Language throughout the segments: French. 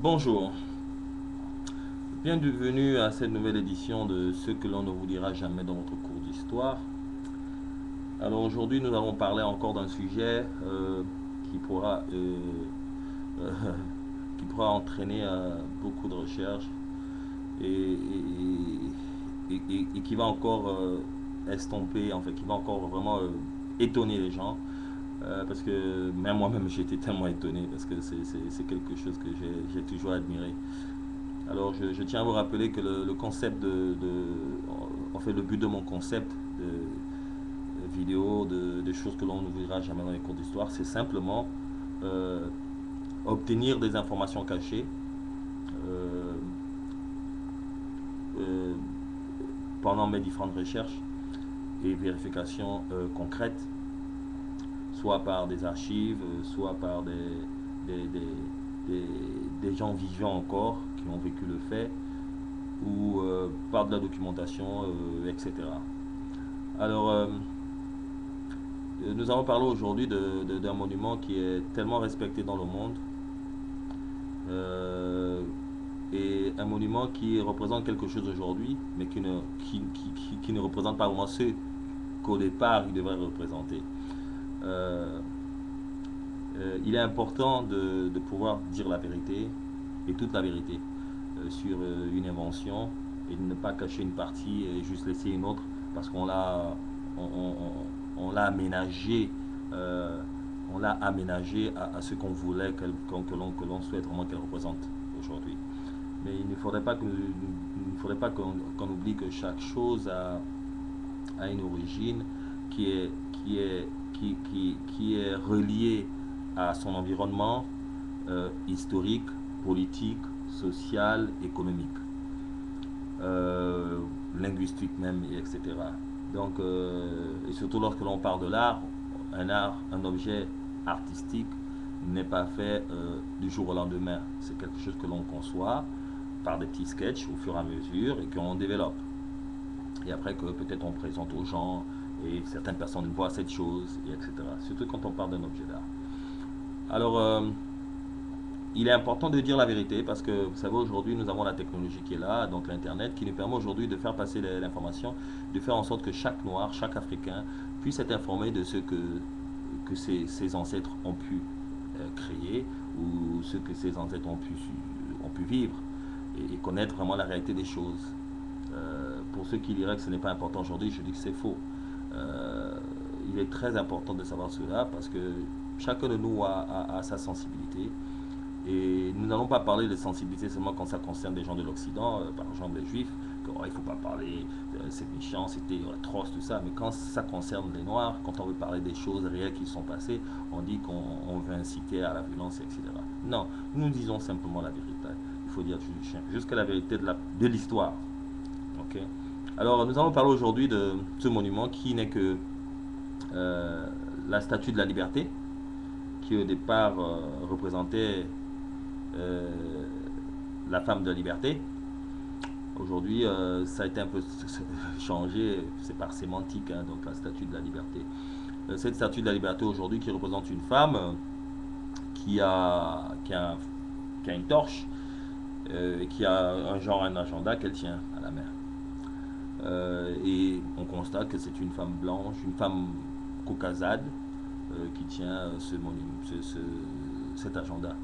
Bonjour, bienvenue à cette nouvelle édition de Ce que l'on ne vous dira jamais dans votre cours d'histoire. Alors aujourd'hui nous allons parler encore d'un sujet qui pourra, euh, qui pourra entraîner beaucoup de recherches et, et qui va encore estomper, en fait, qui va encore vraiment étonner les gens. Parce que même moi-même j'ai été tellement étonné parce que c'est quelque chose que j'ai toujours admiré. Alors, je tiens à vous rappeler que le concept en fait, le but de mon concept de vidéo, de choses que l'on ne verra jamais dans les cours d'histoire, c'est simplement euh, obtenir des informations cachées euh, euh, pendant mes différentes recherches et vérifications concrètes, soit par des archives, soit par des, des, des, des gens vivants encore qui ont vécu le fait, ou par de la documentation, etc. Alors, nous allons parler aujourd'hui d'un monument qui est tellement respecté dans le monde, euh, et un monument qui représente quelque chose aujourd'hui, mais qui ne représente pas vraiment ce qu'au départ il devrait représenter. Euh, il est important de pouvoir dire la vérité, et toute la vérité, sur une invention, et de ne pas cacher une partie et juste laisser une autre parce on l'a aménagé, euh, on l'a aménagé à ce qu'on voulait que l'on souhaite vraiment qu'elle représente aujourd'hui. Mais il ne faudrait pas qu'on oublie que chaque chose a une origine qui est, qui est reliée à son environnement historique, politique, social, économique, euh, linguistique même, etc. Donc, et surtout lorsque l'on parle de l'art, un objet artistique n'est pas fait du jour au lendemain. C'est quelque chose que l'on conçoit par des petits sketchs au fur et à mesure et qu'on développe. Et après que peut-être on présente aux gens et certaines personnes voient cette chose, et etc. Surtout quand on parle d'un objet d'art. Alors, il est important de dire la vérité parce que vous savez aujourd'hui nous avons la technologie qui est là, donc l'internet, qui nous permet aujourd'hui de faire passer l'information, de faire en sorte que chaque noir, chaque africain puisse être informé de ce que ses ancêtres ont pu créer ou ce que ses ancêtres ont pu vivre et connaître vraiment la réalité des choses. Pour ceux qui diraient que ce n'est pas important aujourd'hui, je dis que c'est faux. Euh, il est très important de savoir cela parce que chacun de nous a sa sensibilité. Et nous n'allons pas parler de sensibilité seulement quand ça concerne des gens de l'Occident, par exemple les Juifs, qu'il ne faut pas parler, c'est méchant, c'était atroce, tout ça. Mais quand ça concerne les Noirs, quand on veut parler des choses réelles qui sont passées, on dit qu'on veut inciter à la violence, etc. Non, nous disons simplement la vérité. Il faut dire jusqu'à la vérité de l'histoire. Ok. Alors, nous allons parler aujourd'hui de ce monument qui n'est que euh, la statue de la liberté, qui au départ représentait euh, la femme de la liberté. Aujourd'hui, ça a été un peu changé, c'est par sémantique, hein, donc la statue de la liberté. Cette statue de la liberté aujourd'hui qui représente une femme qui a, qui a, qui a une torche et qui a un agenda qu'elle tient à la main. Et on constate que c'est une femme blanche, une femme caucasade qui tient cet agenda.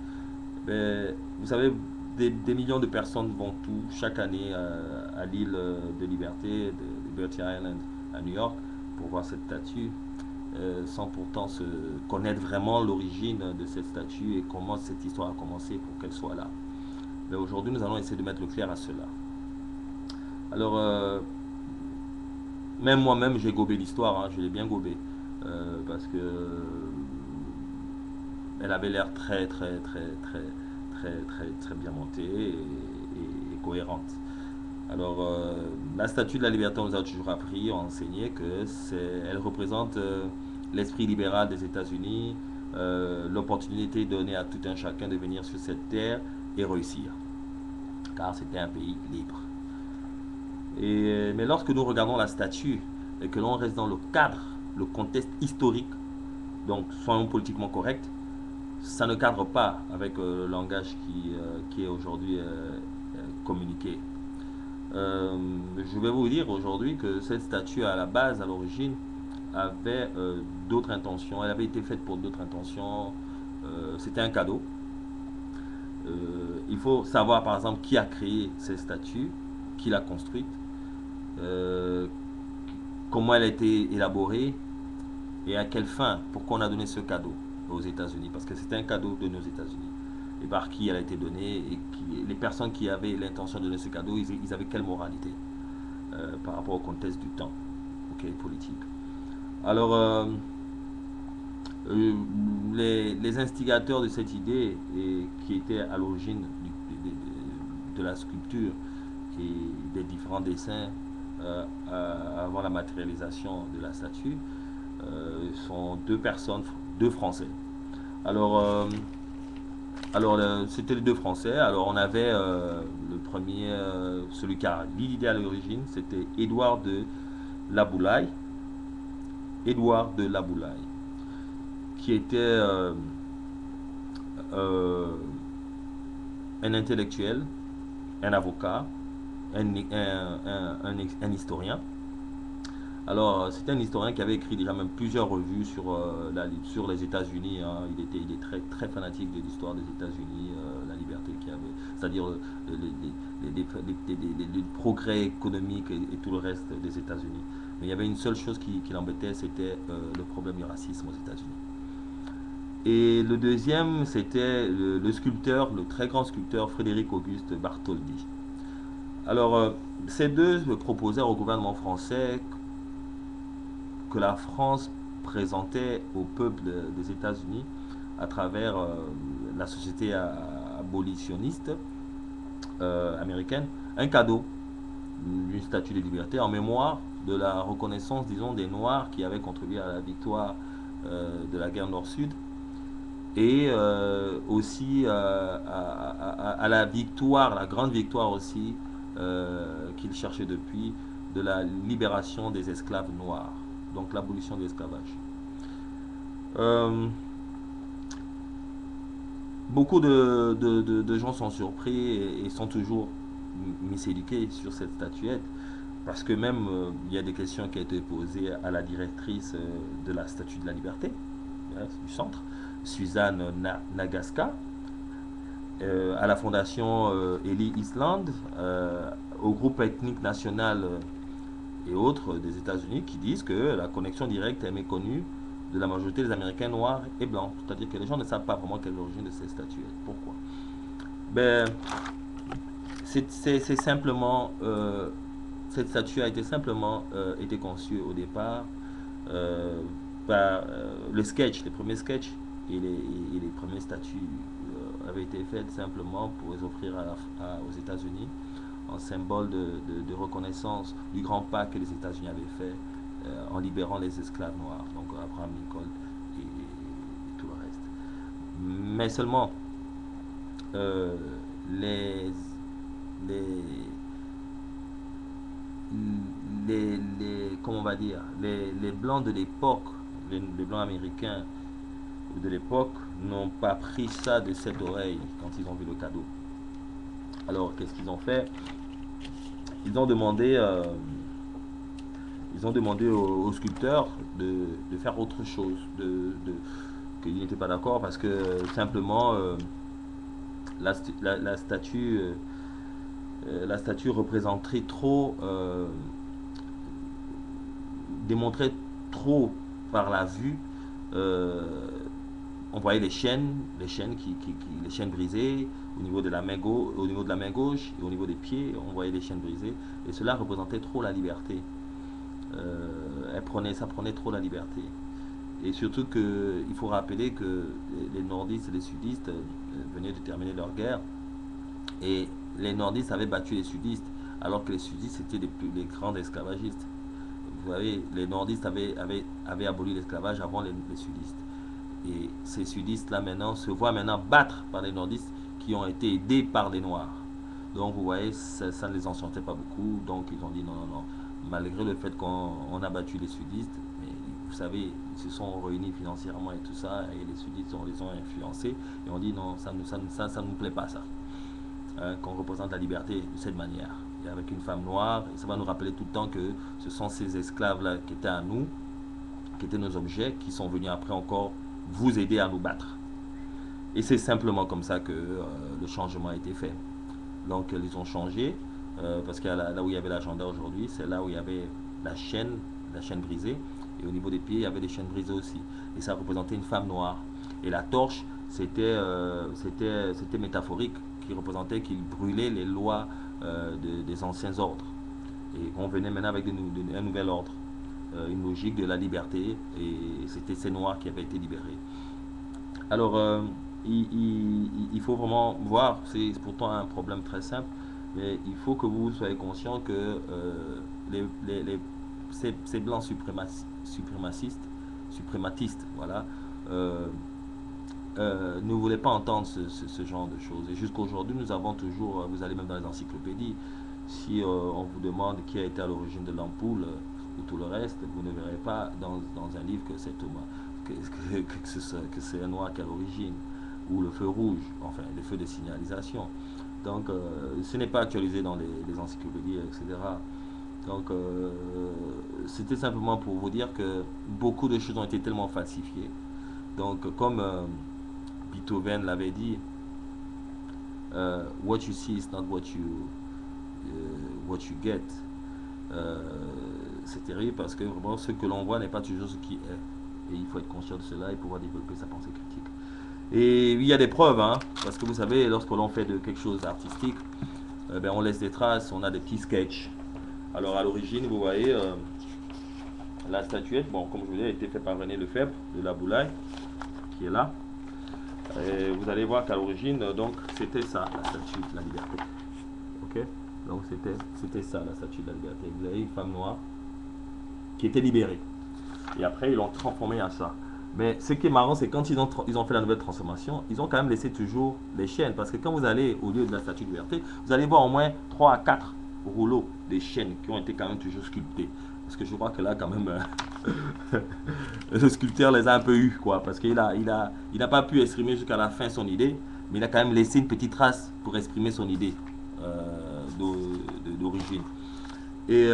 Ben, vous savez, des millions de personnes vont tout chaque année à l'île de Liberté, de Liberty Island, à New York, pour voir cette statue, sans pourtant se connaître vraiment l'origine de cette statue et comment cette histoire a commencé pour qu'elle soit là. Mais aujourd'hui, nous allons essayer de mettre le clair à cela. Alors, même moi-même, j'ai gobé l'histoire, hein, je l'ai bien gobé, parce que elle avait l'air très bien montée et cohérente. Alors, la statue de la liberté, on nous a toujours appris, enseigné que elle représente l'esprit libéral des États-Unis, l'opportunité donnée à tout un chacun de venir sur cette terre et réussir, car c'était un pays libre. Mais lorsque nous regardons la statue et que l'on reste dans le cadre, le contexte historique, donc soyons politiquement corrects, ça ne cadre pas avec le langage qui est aujourd'hui communiqué. Je vais vous dire aujourd'hui que cette statue à la base, à l'origine, avait d'autres intentions. Elle avait été faite pour d'autres intentions. C'était un cadeau. Il faut savoir par exemple qui a créé cette statue, qui l'a construite, euh, comment elle a été élaborée et à quelle fin, pourquoi on a donné ce cadeau aux États-Unis. Parce que c'était un cadeau donné aux États-Unis. Et par qui elle a été donnée et les personnes qui avaient l'intention de donner ce cadeau, ils avaient quelle moralité par rapport au contexte du temps, ok, politique. Alors, euh, les instigateurs de cette idée et qui étaient à l'origine de la sculpture et des différents dessins avant la matérialisation de la statue sont deux personnes, deux Français. Alors, c'était les deux Français. Alors, on avait le premier, celui qui a l'idée à l'origine, c'était Laboulaye, Édouard de Laboulaye, qui était euh, un intellectuel, un avocat, un historien. Alors, c'était un historien qui avait écrit déjà même plusieurs revues sur les États-Unis, hein. Il est très, très fanatique de l'histoire des États-Unis, la liberté qu'il y avait, c'est-à-dire les progrès économiques et tout le reste des États-Unis. Mais il y avait une seule chose qui l'embêtait, c'était le problème du racisme aux États-Unis. Et le deuxième, c'était le sculpteur, le très grand sculpteur Frédéric Auguste Bartholdi. Alors, ces deux proposèrent au gouvernement français que la France présentait au peuple des États-Unis à travers la société abolitionniste américaine un cadeau d'une statue de liberté en mémoire de la reconnaissance, disons, des Noirs qui avaient contribué à la victoire de la guerre Nord-Sud et aussi à la victoire, la grande victoire aussi qu'il cherchait depuis de la libération des esclaves noirs, donc l'abolition de l'esclavage. Euh, Beaucoup de gens sont surpris et sont toujours miséduqués sur cette statuette parce que même il y a des questions qui ont été posées à la directrice de la Statue de la Liberté hein, du centre, Suzanne Nagaska, à la fondation Ellie Island, au groupe ethnique national et autres des États-Unis qui disent que la connexion directe est méconnue de la majorité des Américains noirs et blancs. C'est-à-dire que les gens ne savent pas vraiment quelle est l'origine de ces statuettes. Pourquoi? Ben, c'est simplement cette statue a été simplement été conçue au départ par les premiers sketchs et les premières statues avaient été faites simplement pour les offrir aux États-Unis en symbole de reconnaissance du grand pas que les États-Unis avaient fait en libérant les esclaves noirs, donc Abraham Lincoln et tout le reste. Mais seulement euh, les, les, comment on va dire, les blancs de l'époque, les blancs américains de l'époque n'ont pas pris ça de cette oreille quand ils ont vu le cadeau. Alors qu'est-ce qu'ils ont fait? Ils ont demandé, euh, ils ont demandé aux sculpteurs de faire autre chose, qu'ils n'étaient pas d'accord parce que simplement la statue la statue représenterait trop, démontrait trop par la vue. euh, on voyait les chaînes brisées au niveau de la main gauche, au niveau de la main gauche et au niveau des pieds, on voyait les chaînes brisées et cela représentait trop la liberté. Ça prenait trop la liberté. Et surtout qu'il faut rappeler que les nordistes et les sudistes venaient de terminer leur guerre et les nordistes avaient battu les sudistes alors que les sudistes étaient les grands esclavagistes. Vous voyez, les nordistes avaient aboli l'esclavage avant les sudistes. Et ces sudistes-là maintenant se voient maintenant battre par les nordistes qui ont été aidés par les noirs. Donc vous voyez, ça ne les enchantait pas beaucoup. Donc ils ont dit non, non, non. Malgré le fait qu'on a battu les sudistes, mais vous savez, ils se sont réunis financièrement et tout ça, et les Sudistes les ont influencés, et on dit non, ça ne nous plaît pas ça, hein, qu'on représente la liberté de cette manière, et avec une femme noire, et ça va nous rappeler tout le temps que ce sont ces esclaves-là qui étaient à nous, qui étaient nos objets, qui sont venus après encore vous aider à nous battre. Et c'est simplement comme ça que le changement a été fait. Donc ils ont changé, parce que là où il y avait l'agenda aujourd'hui, c'est là où il y avait la chaîne brisée, et au niveau des pieds, il y avait des chaînes brisées aussi. Et ça représentait une femme noire. Et la torche, c'était métaphorique, qui représentait qu'il brûlait les lois des anciens ordres. Et on venait maintenant avec un nouvel ordre, une logique de la liberté, et c'était ces noirs qui avaient été libérés. Alors, il faut vraiment voir, c'est pourtant un problème très simple, mais il faut que vous soyez conscient que ces blancs suprématistes, voilà, ne voulaient pas entendre ce genre de choses. Et jusqu'à aujourd'hui, nous avons toujours, vous allez même dans les encyclopédies, si on vous demande qui a été à l'origine de l'ampoule ou tout le reste, vous ne verrez pas dans un livre que c'est Thomas, que c'est un noir qui est à l'origine, ou le feu rouge, enfin le feu de signalisation. Donc ce n'est pas actualisé dans les encyclopédies, etc. Donc c'était simplement pour vous dire que beaucoup de choses ont été tellement falsifiées. Donc comme Beethoven l'avait dit, what you see is not what you get. C'est terrible parce que vraiment ce que l'on voit n'est pas toujours ce qui est. Et il faut être conscient de cela et pouvoir développer sa pensée critique. Et il y a des preuves, hein, parce que vous savez, lorsque l'on fait de quelque chose d'artistique, ben, on laisse des traces, on a des petits sketchs. Alors à l'origine, vous voyez, la statuette, bon, comme je vous disais, a été faite par René Lefebvre de la Boulaye, qui est là. Et vous allez voir qu'à l'origine, donc, c'était ça, la statue de la liberté. Ok? Donc c'était ça, la statue de la liberté. Vous avez une femme noire qui était libérée. Et après, ils l'ont transformée en ça. Mais ce qui est marrant, c'est quand ils ont fait la nouvelle transformation, ils ont quand même laissé toujours les chaînes. Parce que quand vous allez au lieu de la statue de liberté, vous allez voir au moins 3 à 4 rouleaux des chaînes qui ont été quand même toujours sculptés. Parce que je crois que là, quand même, le sculpteur les a un peu eus, quoi. Parce qu'il n'a pas pu exprimer jusqu'à la fin son idée, mais il a quand même laissé une petite trace pour exprimer son idée d'origine. Et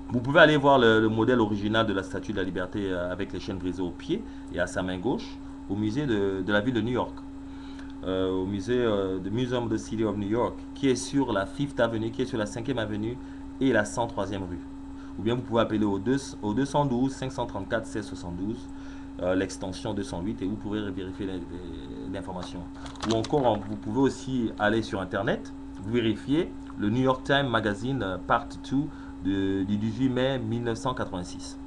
vous pouvez aller voir le modèle original de la statue de la liberté avec les chaînes brisées au pied et à sa main gauche au musée de la ville de New York. Au musée de Museum of the City of New York, qui est sur la 5th Avenue, qui est sur la 5e Avenue et la 103e rue. Ou bien vous pouvez appeler au 212 534 1672, l'extension 208, et vous pourrez vérifier l'information. Ou encore, vous pouvez aussi aller sur Internet, vous vérifiez le New York Times Magazine Part 2 du 18 mai 1986.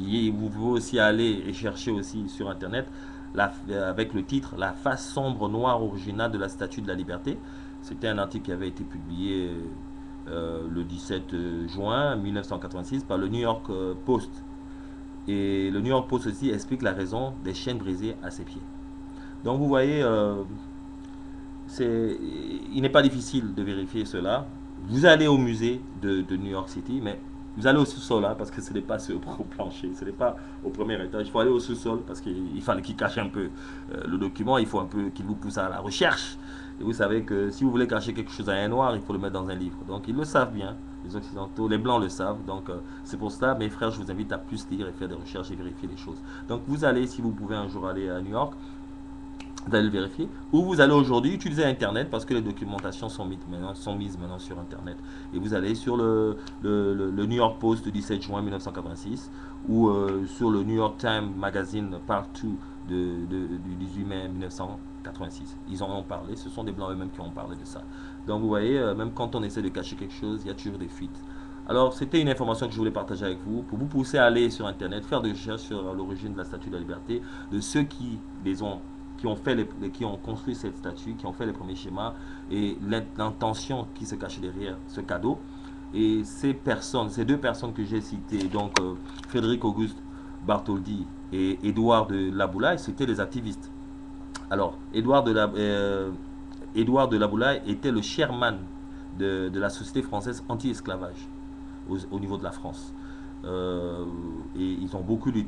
Et vous pouvez aussi aller et chercher aussi sur Internet avec le titre « La face sombre noire originale de la Statue de la Liberté ». C'était un article qui avait été publié le 17 juin 1986 par le New York Post. Et le New York Post aussi explique la raison des chaînes brisées à ses pieds. Donc vous voyez, il n'est pas difficile de vérifier cela. Vous allez au musée de New York City, mais vous allez au sous-sol, hein, parce que ce n'est pas au plancher, ce n'est pas au premier étage. Il faut aller au sous-sol parce qu'il fallait qu'il cache un peu le document, il faut un peu qu'il vous pousse à la recherche. Et vous savez que si vous voulez cacher quelque chose à un noir, il faut le mettre dans un livre. Donc ils le savent bien, les Occidentaux, les Blancs le savent. Donc c'est pour ça, mes frères, je vous invite à plus lire et faire des recherches et vérifier les choses. Donc vous allez, si vous pouvez un jour aller à New York, vous allez le vérifier. Ou vous allez aujourd'hui utiliser Internet parce que les documentations sont mises maintenant sur Internet. Et vous allez sur le New York Post du 17 juin 1986 ou sur le New York Times Magazine Part 2 du 18 mai 1986. Ils en ont parlé, ce sont des Blancs eux-mêmes qui ont parlé de ça. Donc vous voyez, même quand on essaie de cacher quelque chose, il y a toujours des fuites. Alors c'était une information que je voulais partager avec vous pour vous pousser à aller sur Internet, faire des recherches sur l'origine de la Statue de la Liberté, de ceux qui ont construit cette statue, qui ont fait les premiers schémas et l'intention qui se cachait derrière ce cadeau. Et ces deux personnes que j'ai citées, donc Frédéric Auguste Bartholdi et Édouard de la Boulaye, c'était les activistes. Alors, Édouard de la Boulaye était le chairman de la Société française anti-esclavage au niveau de la France. et ils ont beaucoup lutté